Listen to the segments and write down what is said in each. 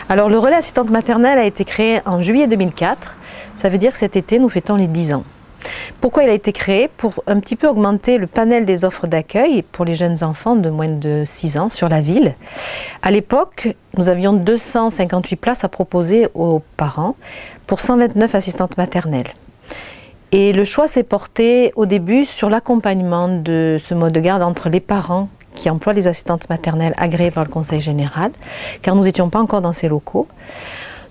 Alors le relais assistante maternelle a été créé en juillet 2004. Ça veut dire que cet été, nous fêtons les 10 ans. Pourquoi il a été créé? Pour un petit peu augmenter le panel des offres d'accueil pour les jeunes enfants de moins de 6 ans sur la ville. À l'époque, nous avions 258 places à proposer aux parents pour 129 assistantes maternelles. Et le choix s'est porté au début sur l'accompagnement de ce mode de garde entre les parents qui emploient les assistantes maternelles agréées par le Conseil général, car nous n'étions pas encore dans ces locaux.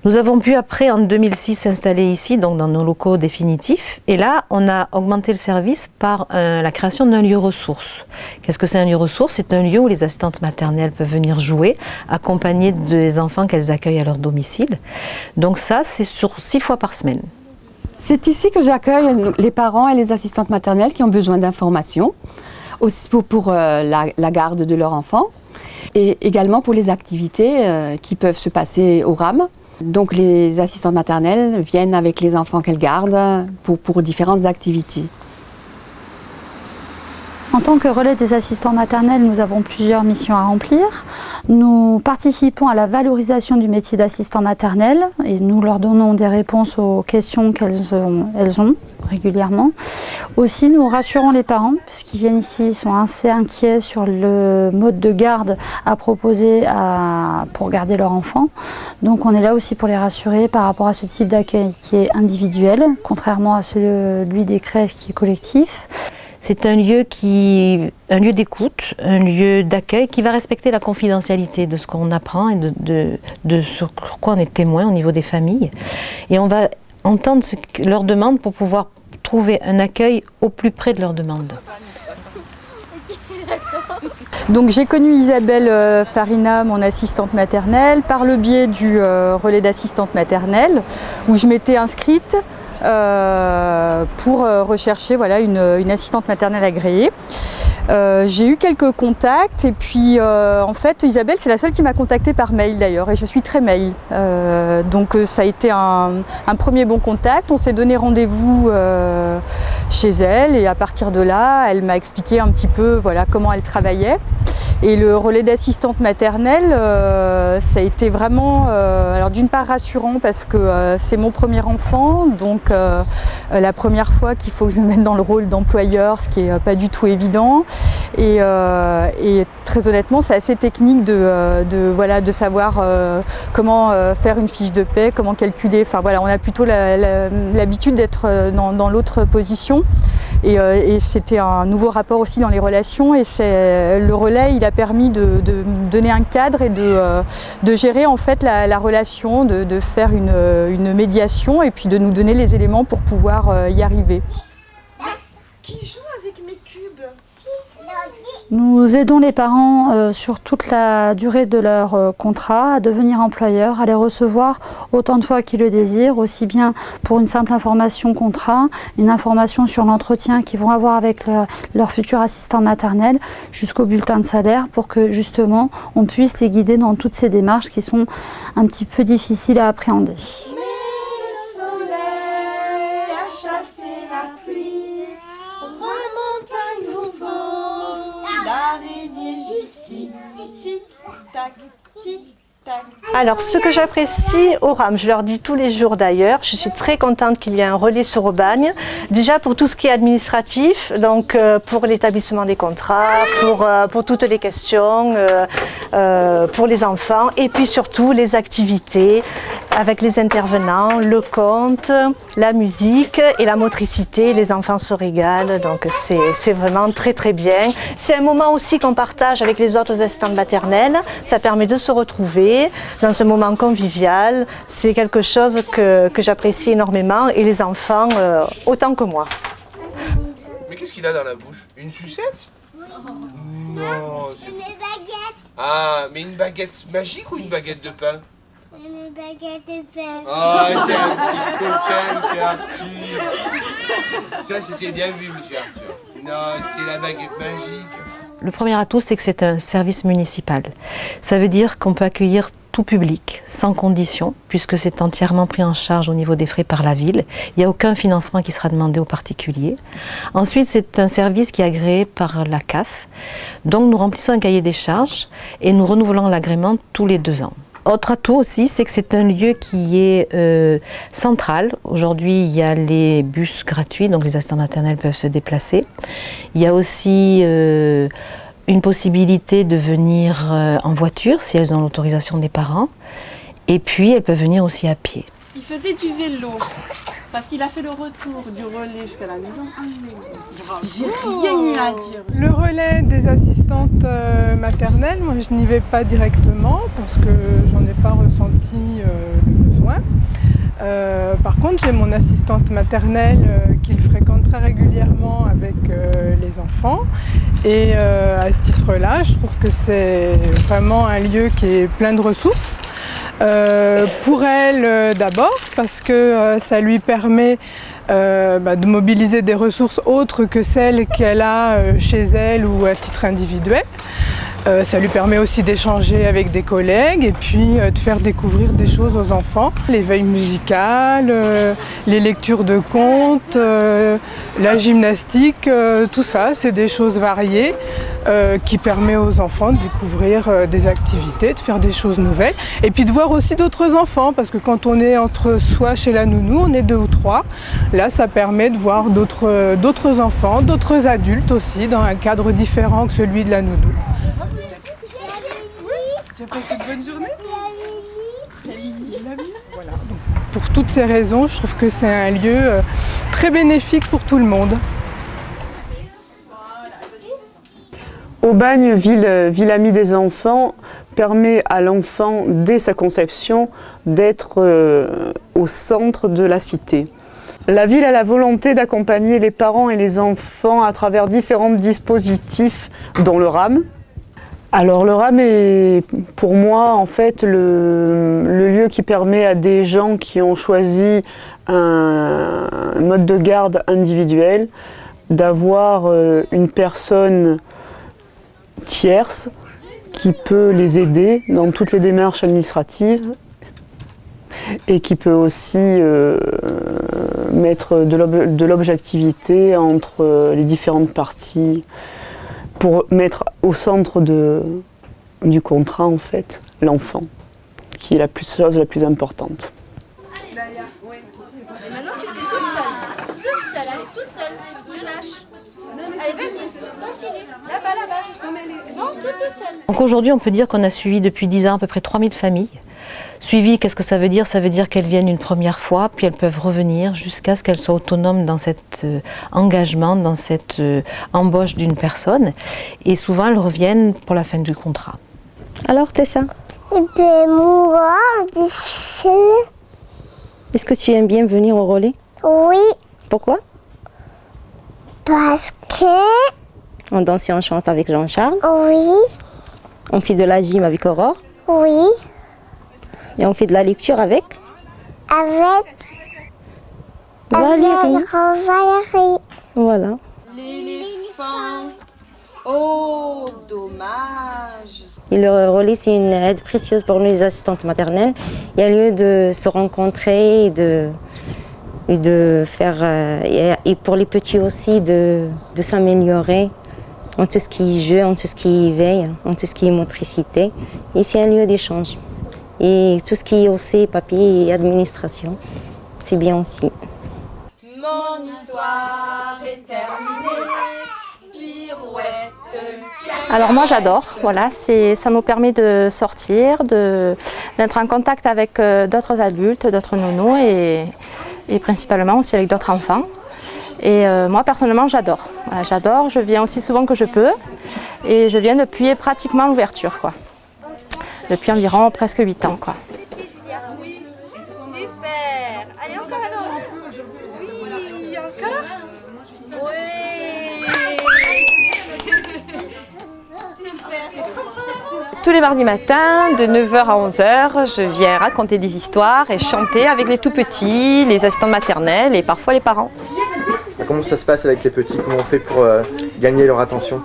Nous avons pu après, en 2006, s'installer ici, donc dans nos locaux définitifs. Et là, on a augmenté le service par la création d'un lieu ressource. Qu'est-ce que c'est un lieu ressource? C'est un lieu où les assistantes maternelles peuvent venir jouer, accompagnées des enfants qu'elles accueillent à leur domicile. Donc ça, c'est sur 6 fois par semaine. C'est ici que j'accueille les parents et les assistantes maternelles qui ont besoin d'informations, aussi pour la garde de leur enfant, et également pour les activités qui peuvent se passer au RAM. Donc les assistantes maternelles viennent avec les enfants qu'elles gardent pour différentes activités. En tant que relais des assistants maternels, nous avons plusieurs missions à remplir. Nous participons à la valorisation du métier d'assistant maternel et nous leur donnons des réponses aux questions qu'elles ont régulièrement. Aussi, nous rassurons les parents, puisqu'ils viennent ici, ils sont assez inquiets sur le mode de garde à proposer pour garder leur enfant. Donc on est là aussi pour les rassurer par rapport à ce type d'accueil qui est individuel, contrairement à celui des crèches qui est collectif. C'est un lieu d'écoute, un lieu d'accueil qui va respecter la confidentialité de ce qu'on apprend et de sur quoi on est témoin au niveau des familles. Et on va entendre leurs demandes pour pouvoir trouver un accueil au plus près de leurs demandes. Donc j'ai connu Isabelle Farina, mon assistante maternelle, par le biais du relais d'assistante maternelle où je m'étais inscrite pour rechercher une assistante maternelle agréée. J'ai eu quelques contacts et puis en fait Isabelle c'est la seule qui m'a contactée par mail d'ailleurs et je suis très mail. Donc ça a été un premier bon contact, on s'est donné rendez-vous chez elle et à partir de là elle m'a expliqué un petit peu comment elle travaillait. Et le relais d'assistante maternelle, ça a été vraiment, alors d'une part rassurant parce que c'est mon premier enfant, donc la première fois qu'il faut que je me mette dans le rôle d'employeur, ce qui n'est pas du tout évident. Et très honnêtement, c'est assez technique de savoir comment faire une fiche de paie, comment calculer. Enfin voilà, on a plutôt l'habitude d'être dans l'autre position. Et c'était un nouveau rapport aussi dans les relations et le relais il a permis de donner un cadre et de gérer en fait la relation, de faire une médiation et puis de nous donner les éléments pour pouvoir y arriver. Qui joue avec mes cubes? Nous aidons les parents sur toute la durée de leur contrat à devenir employeurs, à les recevoir autant de fois qu'ils le désirent, aussi bien pour une simple information contrat, une information sur l'entretien qu'ils vont avoir avec leur futur assistant maternel, jusqu'au bulletin de salaire pour que justement on puisse les guider dans toutes ces démarches qui sont un petit peu difficiles à appréhender. Alors, ce que j'apprécie au RAM, je leur dis tous les jours d'ailleurs, je suis très contente qu'il y ait un relais sur Aubagne. Déjà pour tout ce qui est administratif, donc pour l'établissement des contrats, pour toutes les questions, pour les enfants, et puis surtout les activités avec les intervenants, le conte, la musique et la motricité. Les enfants se régalent, donc c'est vraiment très très bien. C'est un moment aussi qu'on partage avec les autres assistantes maternelles, ça permet de se retrouver dans ce moment convivial. C'est quelque chose que j'apprécie énormément et les enfants autant que moi. Mais qu'est-ce qu'il a dans la bouche? Une sucette? Non, c'est... Une baguette. Ah, mais une baguette magique ou une baguette de pain? Une baguette de pain. Ah, t'es un petit coquin, monsieur Arthur. Ça, c'était bien vu, monsieur Arthur. Non, c'était la baguette magique. Le premier atout, c'est que c'est un service municipal. Ça veut dire qu'on peut accueillir tout public, sans condition, puisque c'est entièrement pris en charge au niveau des frais par la ville. Il n'y a aucun financement qui sera demandé aux particuliers. Ensuite, c'est un service qui est agréé par la CAF. Donc nous remplissons un cahier des charges et nous renouvelons l'agrément tous les 2 ans. Autre atout aussi, c'est que c'est un lieu qui est central. Aujourd'hui, il y a les bus gratuits, donc les assistants maternels peuvent se déplacer. Il y a aussi une possibilité de venir en voiture, si elles ont l'autorisation des parents. Et puis, elles peuvent venir aussi à pied. Il faisait du vélo, parce qu'il a fait le retour du relais jusqu'à la maison. J'ai rien eu à dire. Le relais des assistantes maternelles, moi je n'y vais pas directement parce que j'en ai pas ressenti le besoin. Par contre, j'ai mon assistante maternelle qui le fréquente très régulièrement avec les enfants. Et à ce titre-là, je trouve que c'est vraiment un lieu qui est plein de ressources. Pour elle d'abord, parce que ça lui permet de mobiliser des ressources autres que celles qu'elle a chez elle ou à titre individuel. Ça lui permet aussi d'échanger avec des collègues et puis de faire découvrir des choses aux enfants. L'éveil musical, les lectures de contes, la gymnastique, tout ça, c'est des choses variées qui permettent aux enfants de découvrir des activités, de faire des choses nouvelles et puis de voir aussi d'autres enfants parce que quand on est entre soi chez la nounou, on est 2 ou 3. Là, ça permet de voir d'autres enfants, d'autres adultes aussi dans un cadre différent que celui de la nounou. Tu as passé une bonne journée ? Voilà. Donc, pour toutes ces raisons, je trouve que c'est un lieu très bénéfique pour tout le monde. Aubagne, ville amie des enfants, permet à l'enfant, dès sa conception, d'être au centre de la cité. La ville a la volonté d'accompagner les parents et les enfants à travers différents dispositifs, dont le RAM. Alors le RAM est pour moi en fait le lieu qui permet à des gens qui ont choisi un mode de garde individuel d'avoir une personne tierce qui peut les aider dans toutes les démarches administratives et qui peut aussi mettre de l'objectivité entre les différentes parties pour mettre au centre du contrat en fait l'enfant, qui est la chose la plus importante. Maintenant tu le fais toute seule, allez, toute seule, je lâche. Allez, vas-y, continue, là-bas, non, toute seule. Donc aujourd'hui, on peut dire qu'on a suivi depuis 10 ans à peu près 3000 familles. Suivi, qu'est-ce que ça veut dire ? Ça veut dire qu'elles viennent une première fois, puis elles peuvent revenir jusqu'à ce qu'elles soient autonomes dans cet engagement, dans cette embauche d'une personne. Et souvent, elles reviennent pour la fin du contrat. Alors, Tessa ? Moi, difficile. Est-ce que tu aimes bien venir au relais ? Oui, Pourquoi ? parce que... On danse et on chante avec Jean-Charles. Oui, On fait de la gym avec Aurore. oui, Et on fait de la lecture avec avec Valérie. Valérie. Voilà. L'éléphant, oh dommage. Et le relais, c'est une aide précieuse pour nous, les assistantes maternelles. Il y a lieu de se rencontrer et de faire, et pour les petits aussi, de s'améliorer en tout ce qui est jeu, en tout ce qui est veille, en tout ce qui est motricité. Et c'est un lieu d'échange. Et tout ce qui est aussi papier et administration, c'est bien aussi. Mon histoire est terminée, pirouette. Alors moi j'adore, voilà, ça nous permet de sortir, d'être en contact avec d'autres adultes, d'autres nounous et principalement aussi avec d'autres enfants. Et moi personnellement j'adore, voilà, j'adore, je viens aussi souvent que je peux et je viens depuis pratiquement l'ouverture, quoi. Depuis environ presque 8 ans, quoi. Super. Allez, encore un autre. Oui, encore. Oui. Super. Tous les mardis matins, de 9h à 11h, je viens raconter des histoires et chanter avec les tout-petits, les assistantes maternelles et parfois les parents. Comment ça se passe avec les petits? Comment on fait pour gagner leur attention?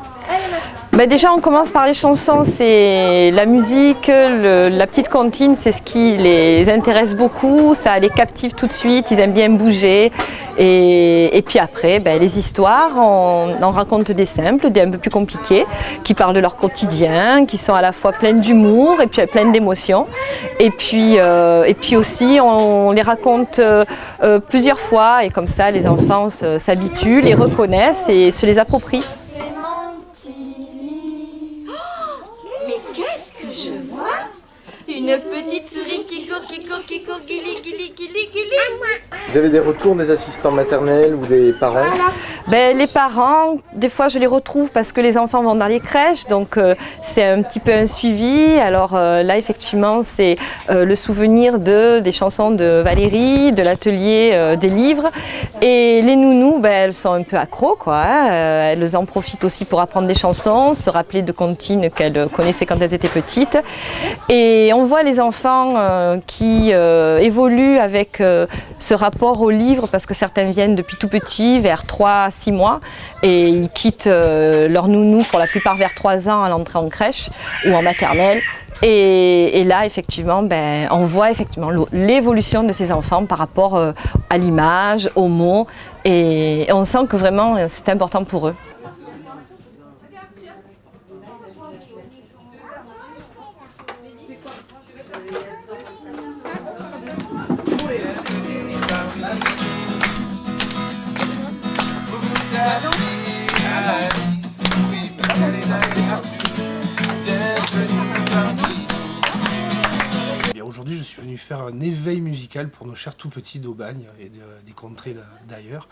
Déjà, on commence par les chansons. C'est la musique, la petite comptine, c'est ce qui les intéresse beaucoup. Ça les captive tout de suite. Ils aiment bien bouger. Et puis après, les histoires, on raconte des simples, des un peu plus compliqués, qui parlent de leur quotidien, qui sont à la fois pleines d'humour et puis pleines d'émotions. Et puis aussi, on les raconte plusieurs fois et comme ça, les enfants s'habituent, les reconnaissent et se les approprient. Mais qu'est-ce que je vois? Une petite souris qui court, guili. Vous avez des retours des assistants maternels ou des parents? Les parents, des fois je les retrouve parce que les enfants vont dans les crèches, donc c'est un petit peu un suivi. Alors là effectivement c'est le souvenir des chansons de Valérie, de l'atelier des livres. Et les nounous, elles sont un peu accros, quoi. Elles en profitent aussi pour apprendre des chansons, se rappeler de comptines qu'elles connaissaient quand elles étaient petites. Et on voit les enfants qui évoluent avec ce rapport au livre, parce que certains viennent depuis tout petit, vers 3-6 mois, et ils quittent leur nounou pour la plupart vers 3 ans à l'entrée en crèche ou en maternelle. Et là, effectivement, on voit effectivement l'évolution de ces enfants par rapport à l'image, aux mots, et on sent que vraiment c'est important pour eux. Aujourd'hui, je suis venu faire un éveil musical pour nos chers tout-petits d'Aubagne et des contrées d'ailleurs,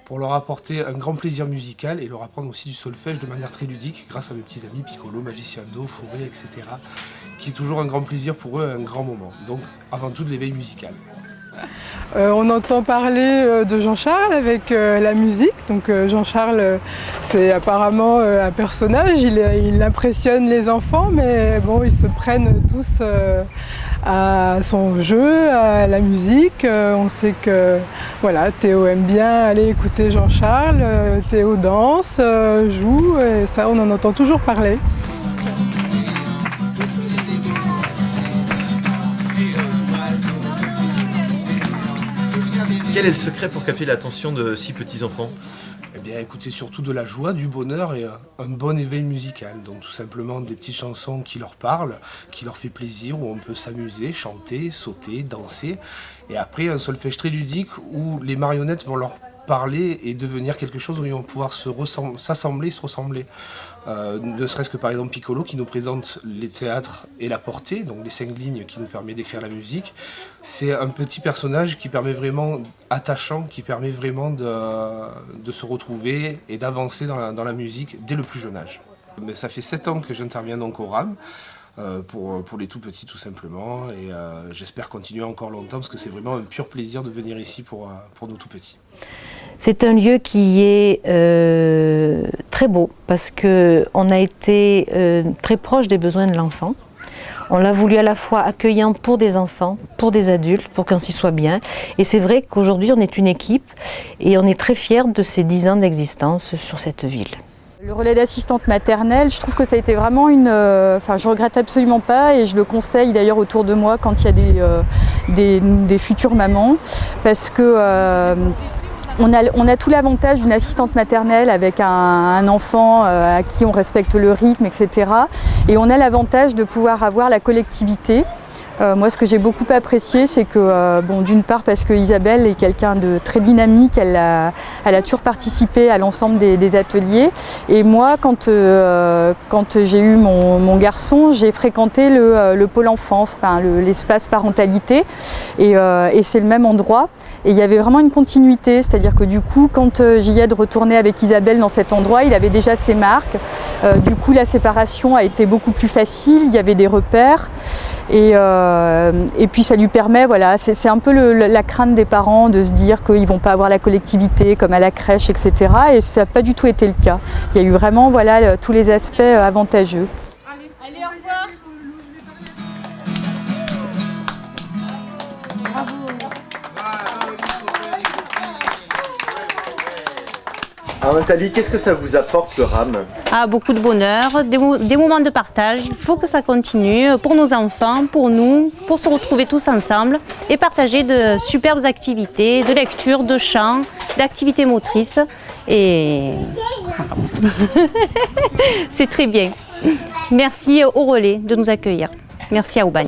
pour leur apporter un grand plaisir musical et leur apprendre aussi du solfège de manière très ludique, grâce à mes petits amis Piccolo, Magiciando, Fourré, etc., qui est toujours un grand plaisir pour eux, un grand moment. Donc, avant tout, de l'éveil musical. On entend parler de Jean-Charles avec la musique. Donc Jean-Charles, c'est apparemment un personnage, il impressionne les enfants, mais bon, ils se prennent tous à son jeu, à la musique. On sait que voilà, Théo aime bien aller écouter Jean-Charles, Théo danse, joue, et ça on en entend toujours parler. Quel est le secret pour capter l'attention de si petits enfants? Eh bien, écoutez, surtout de la joie, du bonheur et un bon éveil musical. Donc tout simplement des petites chansons qui leur parlent, qui leur fait plaisir, où on peut s'amuser, chanter, sauter, danser. Et après, un solfège très ludique où les marionnettes vont leur parler et devenir quelque chose où ils vont pouvoir s'assembler, se ressembler. Ne serait-ce que par exemple Piccolo qui nous présente les théâtres et la portée, donc les 5 lignes qui nous permet d'écrire la musique. C'est un petit personnage qui permet vraiment attachant, qui permet vraiment de se retrouver et d'avancer dans la musique dès le plus jeune âge. Mais ça fait 7 ans que j'interviens donc au RAM. Pour les tout petits tout simplement, et j'espère continuer encore longtemps parce que c'est vraiment un pur plaisir de venir ici pour nos tout petits. C'est un lieu qui est très beau parce qu'on a été très proche des besoins de l'enfant. On l'a voulu à la fois accueillant pour des enfants, pour des adultes, pour qu'on s'y soit bien. Et c'est vrai qu'aujourd'hui on est une équipe et on est très fiers de ces 10 ans d'existence sur cette ville. Le relais d'assistante maternelle, je trouve que ça a été vraiment je regrette absolument pas et je le conseille d'ailleurs autour de moi quand il y a des futures mamans, parce que on a tout l'avantage d'une assistante maternelle avec un enfant à qui on respecte le rythme, etc. Et on a l'avantage de pouvoir avoir la collectivité. Moi, ce que j'ai beaucoup apprécié, c'est que, d'une part, parce que Isabelle est quelqu'un de très dynamique, elle a toujours participé à l'ensemble des ateliers. Et moi, quand j'ai eu mon garçon, j'ai fréquenté le pôle enfance, l'espace parentalité, et c'est le même endroit. Et il y avait vraiment une continuité, c'est-à-dire que du coup, quand j'y ai de retourner avec Isabelle dans cet endroit, il avait déjà ses marques. Du coup, la séparation a été beaucoup plus facile, il y avait des repères. Et puis ça lui permet, voilà, c'est un peu la crainte des parents de se dire qu'ils ne vont pas avoir la collectivité comme à la crèche, etc. Et ça n'a pas du tout été le cas. Il y a eu vraiment tous les aspects avantageux. Allez, au revoir. Alors Nathalie, qu'est-ce que ça vous apporte le RAM? Beaucoup de bonheur, des moments de partage. Il faut que ça continue pour nos enfants, pour nous, pour se retrouver tous ensemble et partager de superbes activités, de lecture, de chant, d'activités motrices. Et c'est très bien. Merci au relais de nous accueillir. Merci à Aubagne.